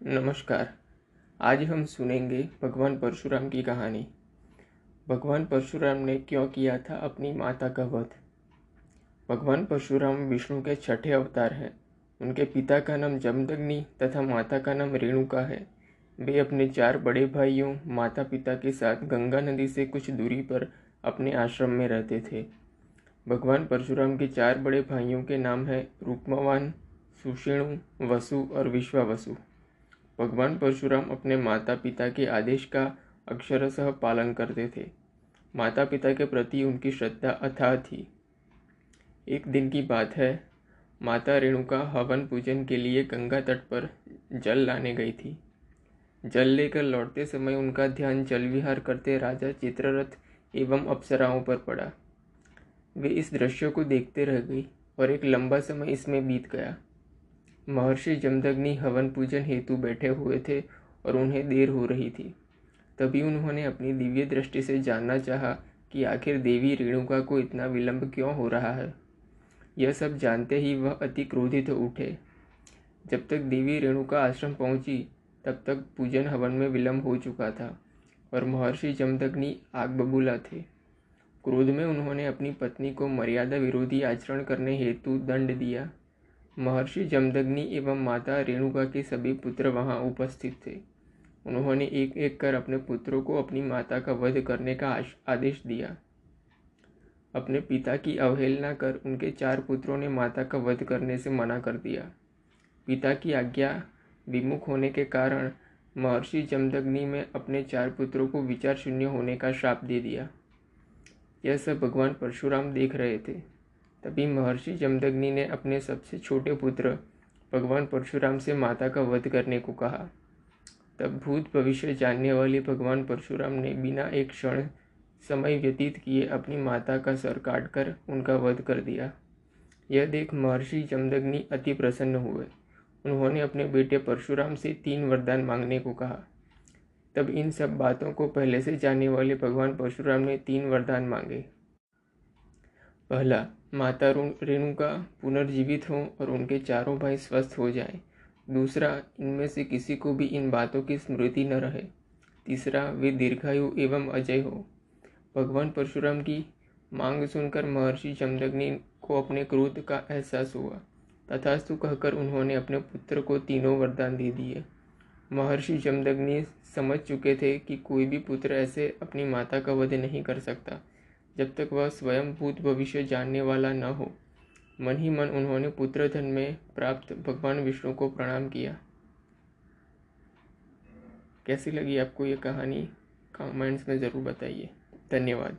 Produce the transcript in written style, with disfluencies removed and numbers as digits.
नमस्कार। आज हम सुनेंगे भगवान परशुराम की कहानी। भगवान परशुराम ने क्यों किया था अपनी माता का वध। भगवान परशुराम विष्णु के छठे अवतार हैं। उनके पिता का नाम जमदग्नि तथा माता का नाम रेणुका है। वे अपने 4 बड़े भाइयों, माता पिता के साथ गंगा नदी से कुछ दूरी पर अपने आश्रम में रहते थे। भगवान परशुराम के 4 बड़े भाइयों के नाम हैं रुक्मवान, सुषेणु, वसु और विश्वावसु। भगवान परशुराम अपने माता पिता के आदेश का अक्षरशः पालन करते थे। माता पिता के प्रति उनकी श्रद्धा अथाह थी। एक दिन की बात है, माता रेणुका हवन पूजन के लिए गंगा तट पर जल लाने गई थी। जल लेकर लौटते समय उनका ध्यान जल विहार करते राजा चित्ररथ एवं अप्सराओं पर पड़ा। वे इस दृश्य को देखते रह गई और एक लंबा समय इसमें बीत गया। महर्षि जमदग्नि हवन पूजन हेतु बैठे हुए थे और उन्हें देर हो रही थी। तभी उन्होंने अपनी दिव्य दृष्टि से जानना चाहा कि आखिर देवी रेणुका को इतना विलंब क्यों हो रहा है। यह सब जानते ही वह अति क्रोधित हो उठे। जब तक देवी रेणुका आश्रम पहुंची तब तक पूजन हवन में विलंब हो चुका था और महर्षि जमदग्नि आग बबूला थे। क्रोध में उन्होंने अपनी पत्नी को मर्यादा विरोधी आचरण करने हेतु दंड दिया। महर्षि जमदग्नि एवं माता रेणुका के सभी पुत्र वहां उपस्थित थे। उन्होंने एक एक कर अपने पुत्रों को अपनी माता का वध करने का आदेश दिया। अपने पिता की अवहेलना कर उनके 4 पुत्रों ने माता का वध करने से मना कर दिया। पिता की आज्ञा विमुख होने के कारण महर्षि जमदग्नि में अपने 4 पुत्रों को विचार शून्य होने का श्राप दे दिया। यह सब भगवान परशुराम देख रहे थे। तभी महर्षि जमदग्नि ने अपने सबसे छोटे पुत्र भगवान परशुराम से माता का वध करने को कहा। तब भूत भविष्य जानने वाले भगवान परशुराम ने बिना एक क्षण समय व्यतीत किए अपनी माता का सर काटकर उनका वध कर दिया। यह देख महर्षि जमदग्नि अति प्रसन्न हुए। उन्होंने अपने बेटे परशुराम से 3 वरदान मांगने को कहा। तब इन सब बातों को पहले से जानने वाले भगवान परशुराम ने 3 वरदान मांगे। पहला, माता रेणुका पुनर्जीवित हों और उनके 4 भाई स्वस्थ हो जाएं। दूसरा, इनमें से किसी को भी इन बातों की स्मृति न रहे। तीसरा, वे दीर्घायु एवं अजय हो। भगवान परशुराम की मांग सुनकर महर्षि जमदग्नि को अपने क्रोध का एहसास हुआ। तथास्तु कहकर उन्होंने अपने पुत्र को तीनों वरदान दे दिए। महर्षि जमदग्नि समझ चुके थे कि कोई भी पुत्र ऐसे अपनी माता का वध नहीं कर सकता जब तक वह स्वयं भूत भविष्य जानने वाला न हो। मन ही मन उन्होंने पुत्र धन में प्राप्त भगवान विष्णु को प्रणाम किया। कैसी लगी आपको ये कहानी? कमेंट्स में ज़रूर बताइए। धन्यवाद।